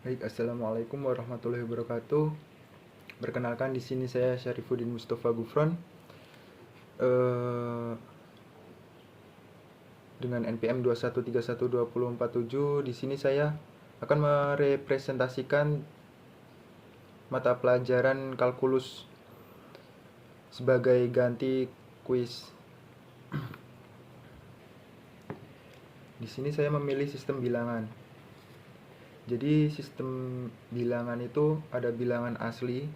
Baik, assalamualaikum warahmatullahi wabarakatuh. Perkenalkan, di sini saya Syarifuddin Mustafa Gufron, eh, dengan NPM 2131247. Di sini saya akan merepresentasikan mata pelajaran kalkulus sebagai ganti kuis. Di sini saya memilih sistem bilangan. Jadi sistem bilangan itu ada bilangan asli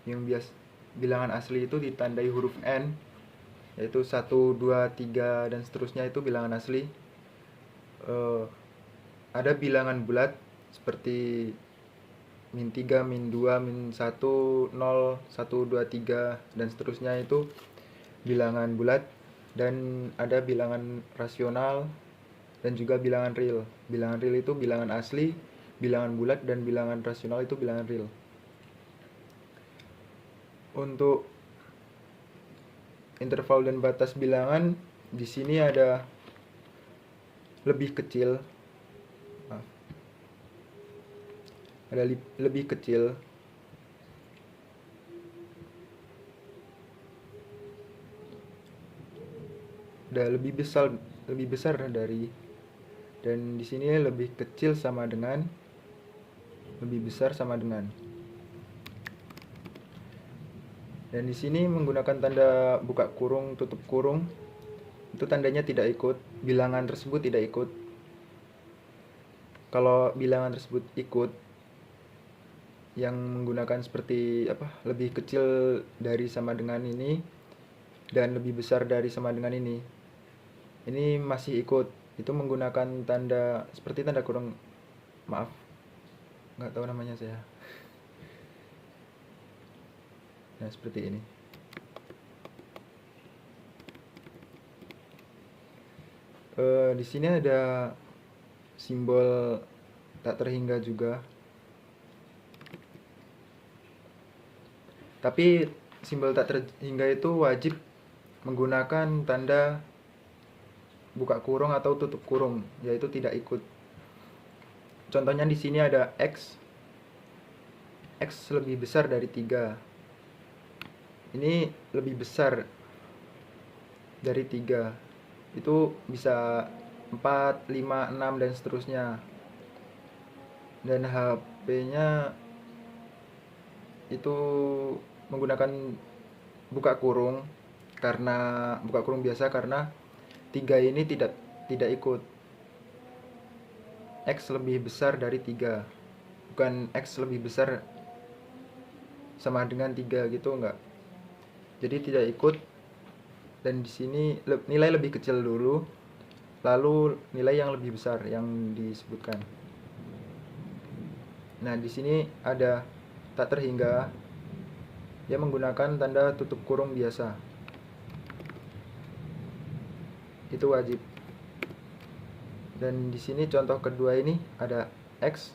yang bilangan asli itu ditandai huruf N, yaitu 1, 2, 3 dan seterusnya, itu bilangan asli. Eh, ada bilangan bulat seperti -3, -2, -1, 0, 1, 2, 3 dan seterusnya, itu bilangan bulat. Dan ada bilangan rasional dan juga bilangan real. Bilangan real itu bilangan asli, bilangan bulat, dan bilangan rasional itu bilangan real. Untuk interval dan batas bilangan, di sini ada lebih kecil, lebih kecil, ada lebih besar dari, dan di sini lebih kecil sama dengan, lebih besar sama dengan. Dan di sini menggunakan tanda buka kurung, tutup kurung, itu tandanya tidak ikut, bilangan tersebut tidak ikut. Kalau bilangan tersebut ikut, yang menggunakan seperti lebih kecil dari sama dengan ini dan lebih besar dari sama dengan ini masih ikut. Itu menggunakan tanda seperti tanda kurung, maaf, nggak tahu namanya saya. Nah, seperti ini. Di sini ada simbol tak terhingga juga. Tapi simbol tak terhingga itu wajib menggunakan tanda buka kurung atau tutup kurung, yaitu tidak ikut. Contohnya di sini ada X. X lebih besar dari 3. Ini lebih besar dari 3. Itu bisa 4, 5, 6 dan seterusnya. Dan HP-nya itu menggunakan buka kurung, karena buka kurung biasa, karena 3 ini tidak ikut. X lebih besar dari 3, bukan X lebih besar sama dengan 3 gitu, enggak. Jadi tidak ikut. Dan di sini nilai lebih kecil dulu, lalu nilai yang lebih besar yang disebutkan. Nah, di sini ada tak terhingga, dia menggunakan tanda tutup kurung biasa. Itu wajib. Dan di sini contoh kedua ini ada X.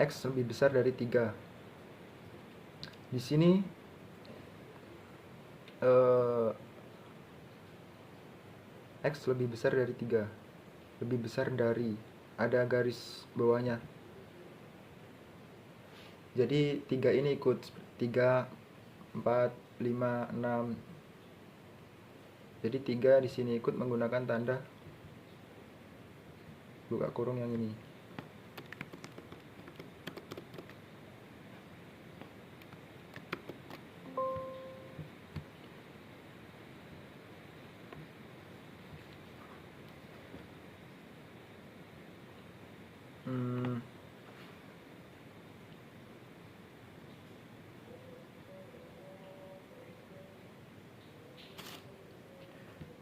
X lebih besar dari 3. Di sini X lebih besar dari 3. Lebih besar dari, ada garis bawahnya. Jadi 3 ini ikut, 3, 4, 5, 6. Jadi 3 di sini ikut menggunakan tanda buka kurung yang ini.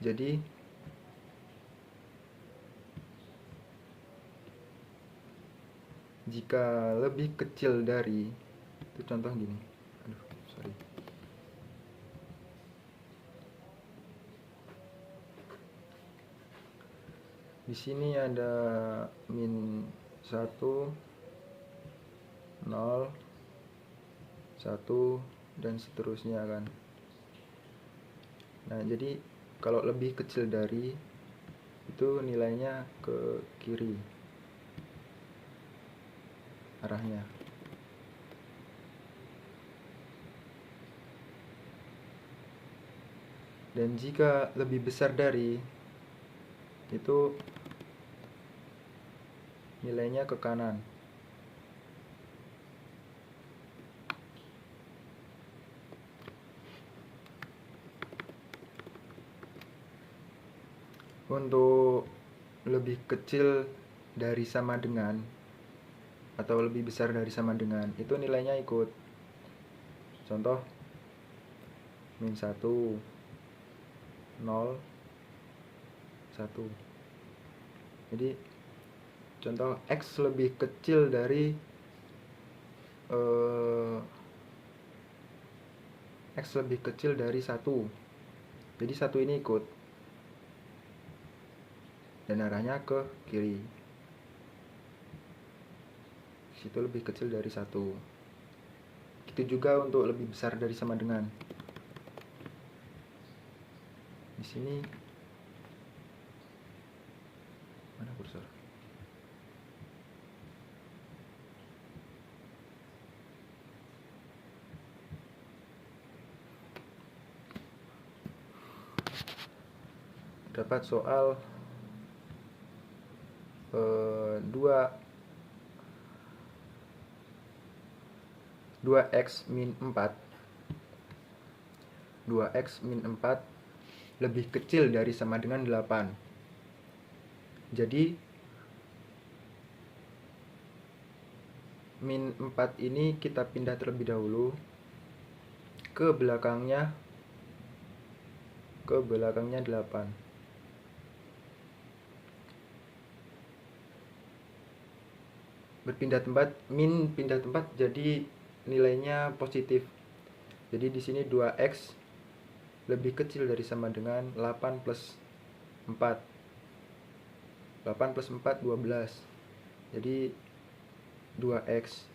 Jadi jika lebih kecil dari, itu contoh gini. Aduh, sorry. Di sini ada -1, 0, 1 dan seterusnya kan. Nah, jadi kalau lebih kecil dari, itu nilainya ke kiri arahnya. Dan jika lebih besar dari itu nilainya ke kanan. Untuk lebih kecil dari sama dengan atau lebih besar dari sama dengan itu nilainya ikut. Contoh min 1, 0, 1. Jadi contoh X lebih kecil dari X lebih kecil dari 1. Jadi 1 ini ikut dan arahnya ke kiri. Situ lebih kecil dari 1. Itu juga untuk lebih besar dari sama dengan. Di sini mana kursor? Dapat soal 2x min 4 2x min 4 lebih kecil dari sama dengan 8. Jadi min 4 ini kita pindah terlebih dahulu ke belakangnya 8. Berpindah tempat, min pindah tempat jadi nilainya positif. Jadi di sini 2x lebih kecil dari sama dengan 8 plus 4. 8 plus 4 12. Jadi 2x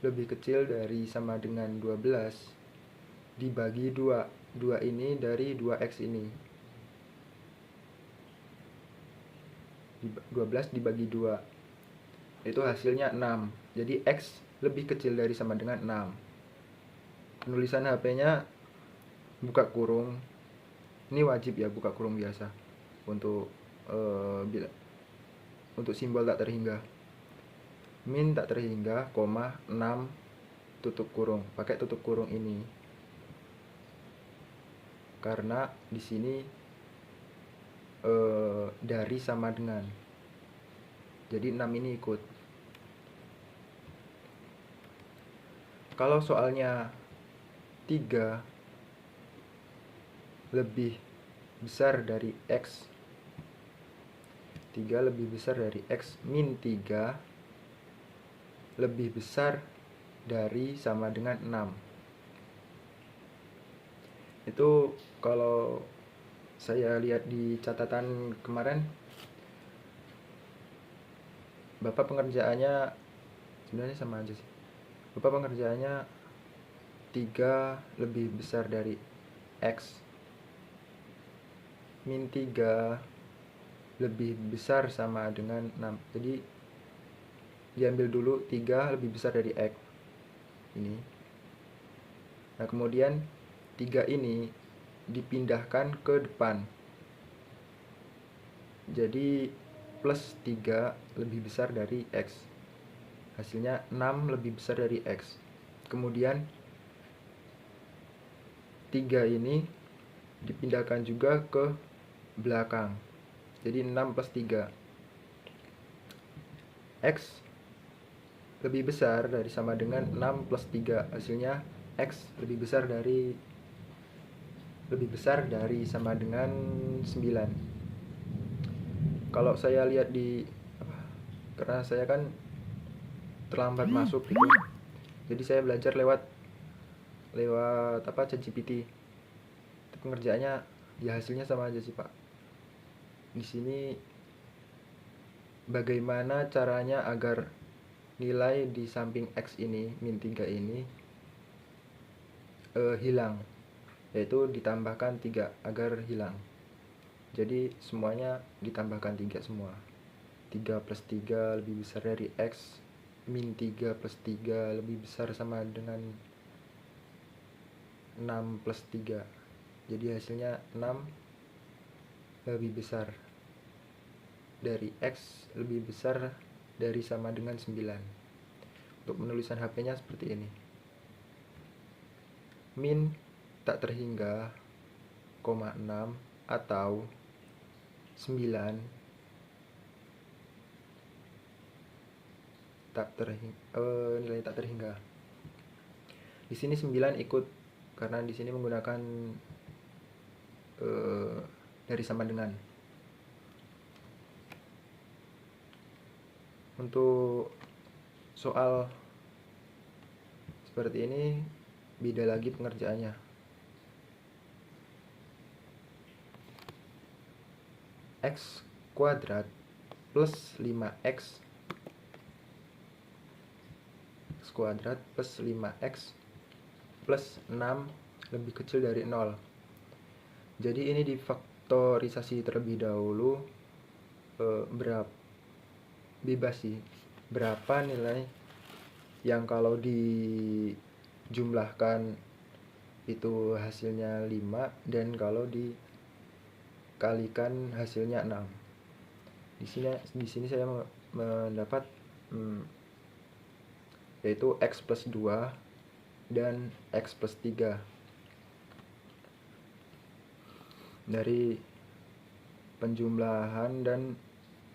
lebih kecil dari sama dengan 12 dibagi 2. 2 ini dari 2x ini. 12 dibagi 2. Itu hasilnya 6. Jadi X lebih kecil dari sama dengan 6. Penulisan HP-nya buka kurung. Ini wajib ya, buka kurung biasa. Untuk untuk simbol tak terhingga. Min tak terhingga, koma 6 tutup kurung. Pakai tutup kurung ini. Karena di sini dari sama dengan. Jadi 6 ini ikut. Kalau soalnya 3 lebih besar dari X, 3 lebih besar dari X min 3 lebih besar dari sama dengan 6. Itu kalau saya lihat di catatan kemarin, Bapak pengerjaannya sebenarnya sama aja sih. Bapak pengerjaannya 3 lebih besar dari X min 3 lebih besar sama dengan 6. Jadi diambil dulu 3 lebih besar dari X ini. Nah kemudian 3 ini dipindahkan ke depan. Jadi plus 3 lebih besar dari X. Hasilnya 6 lebih besar dari X. Kemudian 3 ini dipindahkan juga ke belakang. Jadi 6 plus 3. X lebih besar dari sama dengan 6 plus 3. Hasilnya X lebih besar dari sama dengan 9. Kalau saya lihat karena saya kan terlambat masuk gitu. Jadi saya belajar lewat ChatGPT. Pengerjaannya ya hasilnya sama aja sih, Pak. Di sini bagaimana caranya agar nilai di samping X ini, min 3 ini hilang. Yaitu ditambahkan 3 agar hilang. Jadi semuanya ditambahkan 3 semua. 3 plus 3 lebih besar dari X, min 3 plus 3 lebih besar sama dengan 6 plus 3. Jadi hasilnya 6 lebih besar dari X, lebih besar dari sama dengan 9. Untuk penulisan HP-nya seperti ini. Min tak terhingga, 6 atau 9 nilai tak terhingga. Di sini 9 ikut karena di sini menggunakan dari sama dengan. Untuk soal seperti ini beda lagi pengerjaannya. X kuadrat plus 5x kuadrat plus 5x plus 6 lebih kecil dari 0. Jadi ini difaktorisasi terlebih dahulu. Berapa bebas sih, berapa nilai yang kalau dijumlahkan itu hasilnya 5 dan kalau dikalikan hasilnya 6. Di sini saya mendapat yaitu X plus 2 dan X plus 3 dari penjumlahan dan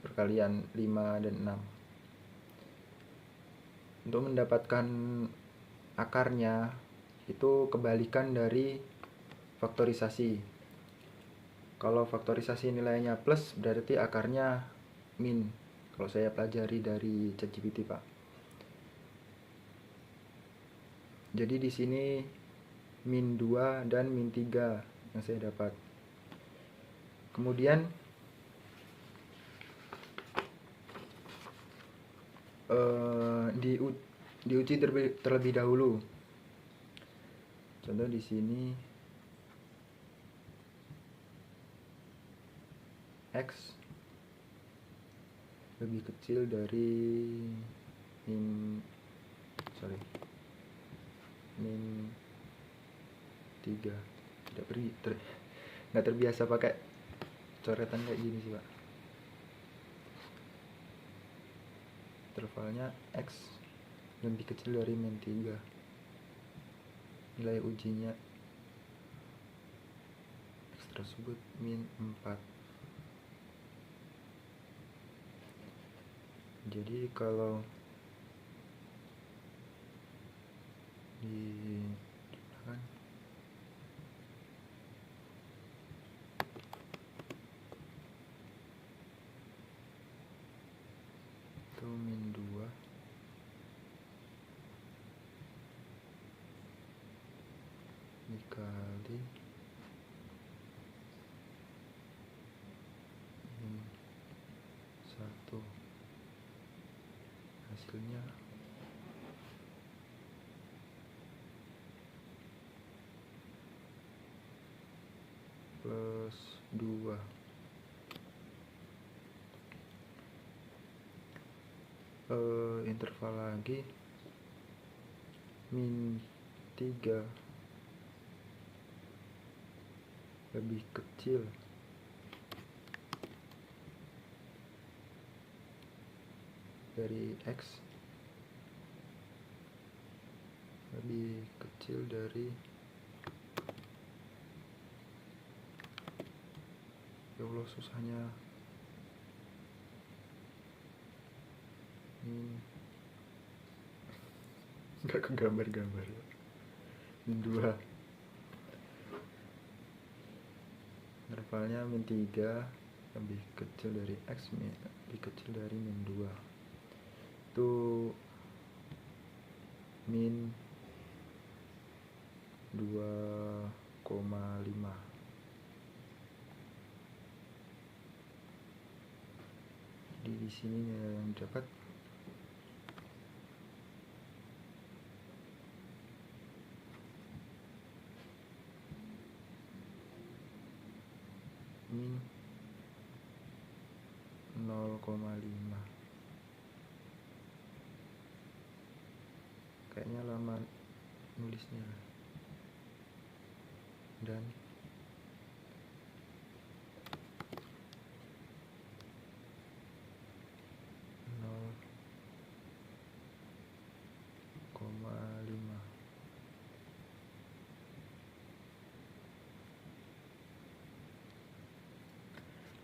perkalian 5 dan 6. Untuk mendapatkan akarnya itu kebalikan dari faktorisasi. Kalau faktorisasi nilainya plus berarti akarnya min. Kalau saya pelajari dari ChatGPT, Pak. Jadi di sini min 2 dan min 3 yang saya dapat. Kemudian diuji terlebih dahulu. Contoh di sini X lebih kecil dari min 3. Nggak terbiasa pakai coretan kayak gini sih, Pak. Intervalnya X lebih kecil dari min 3. Nilai ujinya X tersebut min 4. Jadi kalau digunakan itu min 2 dikali min 1, hasilnya plus 2. Interval lagi min 3 lebih kecil dari X lebih kecil dari ya Allah susahnya nggak kegambar-gambar. Min 2 intervalnya min 3 lebih kecil dari X lebih kecil dari min 2 itu min 2,5. Jadi di sini yang dapat min 0,5. Kayaknya lama nulisnya. Dan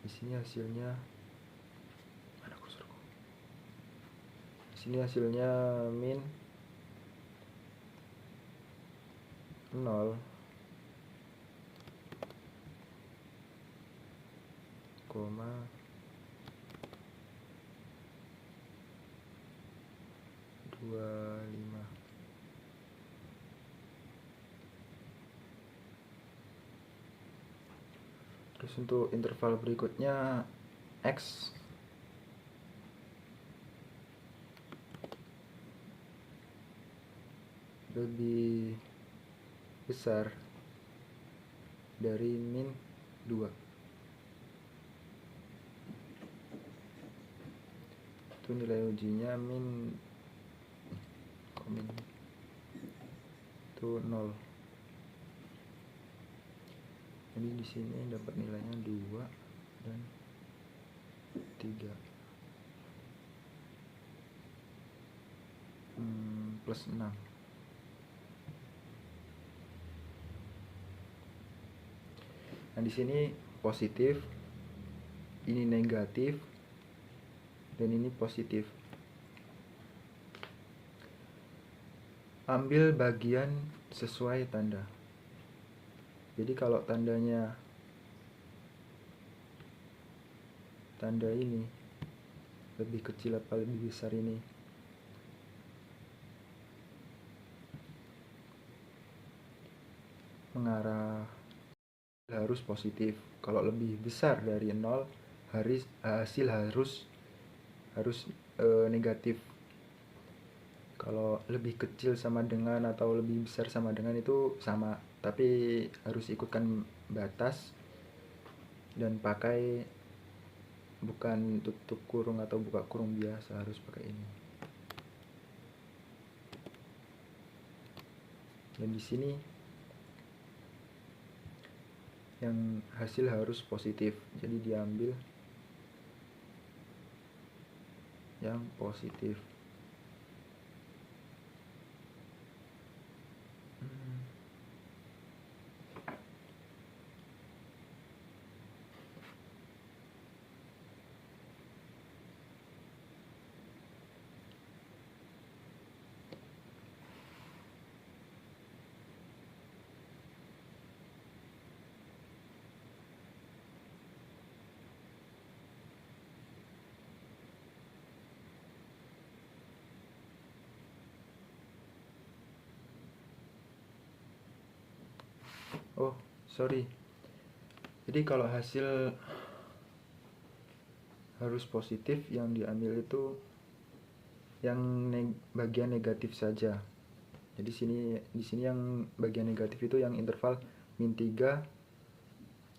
di sini hasilnya mana kursorku? Di sini hasilnya min 0, 25. Terus untuk interval berikutnya X lebih besar dari min 2. Itu nilai ujinya min itu 0. Jadi di sini dapat nilainya 2 dan 3. Plus 6. Nah, di sini positif, ini negatif, dan ini positif. Ambil bagian sesuai tanda. Jadi kalau tanda ini lebih kecil apa lebih besar ini, mengarah harus positif. Kalau lebih besar dari 0, hasil harus negatif. Kalau lebih kecil sama dengan atau lebih besar sama dengan itu sama, tapi harus ikutkan batas dan pakai bukan tutup kurung atau buka kurung biasa, harus pakai ini. Dan di sini yang hasil harus positif, jadi diambil yang positif. Oh, sorry. Jadi kalau hasil harus positif, yang diambil itu yang bagian negatif saja. Jadi di sini yang bagian negatif itu yang interval min 3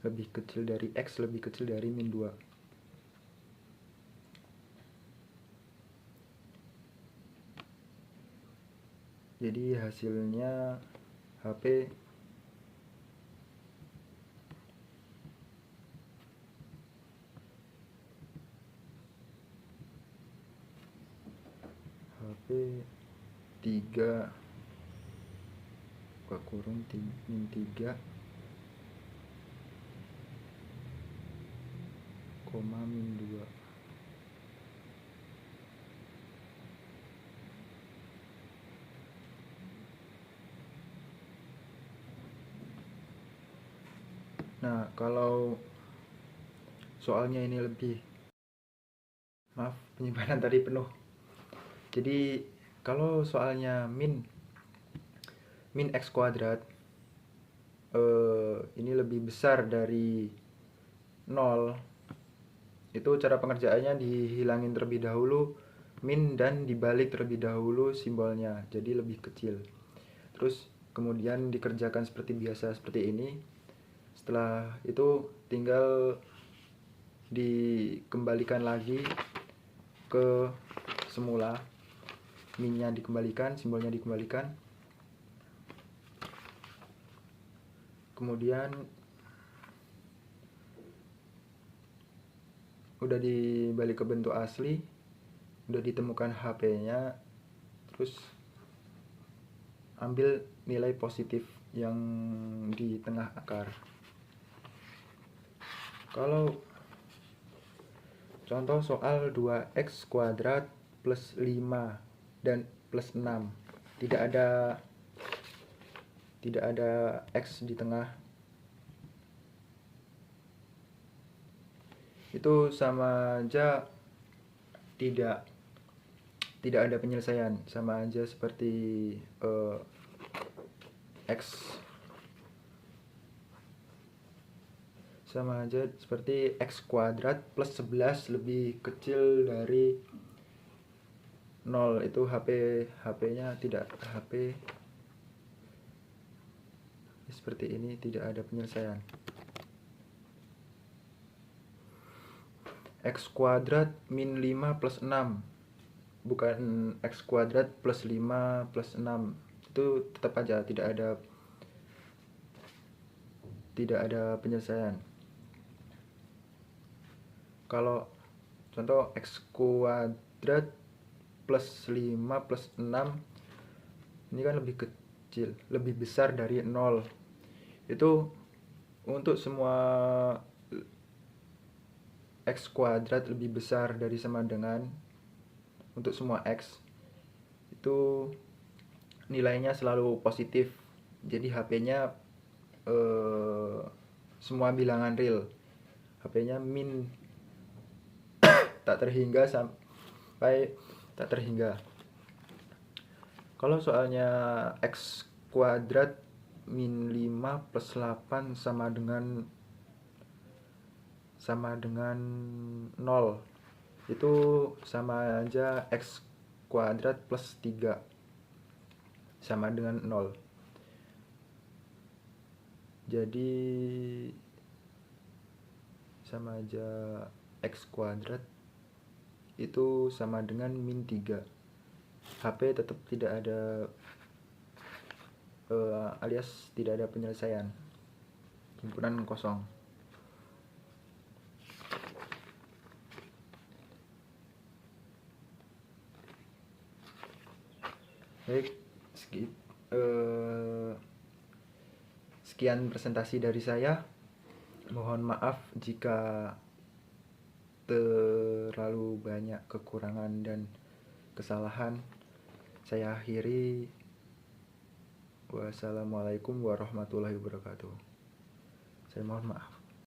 lebih kecil dari X lebih kecil dari min 2. Jadi hasilnya HP HP 3 buka kurung min 3 koma min 2. Nah, kalau soalnya ini lebih, maaf, penyimpanan tadi penuh. Jadi kalau soalnya min X kuadrat ini lebih besar dari 0, itu cara pengerjaannya dihilangin terlebih dahulu min dan dibalik terlebih dahulu simbolnya, jadi lebih kecil. Terus kemudian dikerjakan seperti biasa seperti ini. Setelah itu tinggal dikembalikan lagi ke semula, minnya dikembalikan, simbolnya dikembalikan. Kemudian udah dibalik ke bentuk asli, udah ditemukan HP-nya, terus ambil nilai positif yang di tengah akar. Kalau contoh soal 2x kuadrat plus 5 dan plus 6, tidak ada x di tengah, itu sama aja tidak ada penyelesaian, sama aja seperti x kuadrat plus 11 lebih kecil dari 0. Itu HP-nya tidak, HP seperti ini, tidak ada penyelesaian. X kuadrat min 5 plus 6, bukan x kuadrat plus 5 plus 6. Itu tetap aja tidak ada penyelesaian. Kalau contoh x kuadrat plus 5 plus 6, ini kan lebih kecil, lebih besar dari 0. Itu untuk semua x kuadrat lebih besar dari sama dengan, untuk semua x itu nilainya selalu positif. Jadi HP-nya semua bilangan real, HP-nya min tak terhingga sampai tak terhingga. Kalau soalnya x kuadrat min 5 plus 8 sama dengan 0, itu sama aja x kuadrat plus 3 sama dengan 0. Jadi sama aja x kuadrat itu sama dengan min 3. HP tetap tidak ada alias tidak ada penyelesaian, himpunan kosong. Baik, sekian presentasi dari saya. Mohon maaf jika terlalu banyak kekurangan dan kesalahan. Saya akhiri. Wassalamualaikum warahmatullahi wabarakatuh. Saya mohon maaf.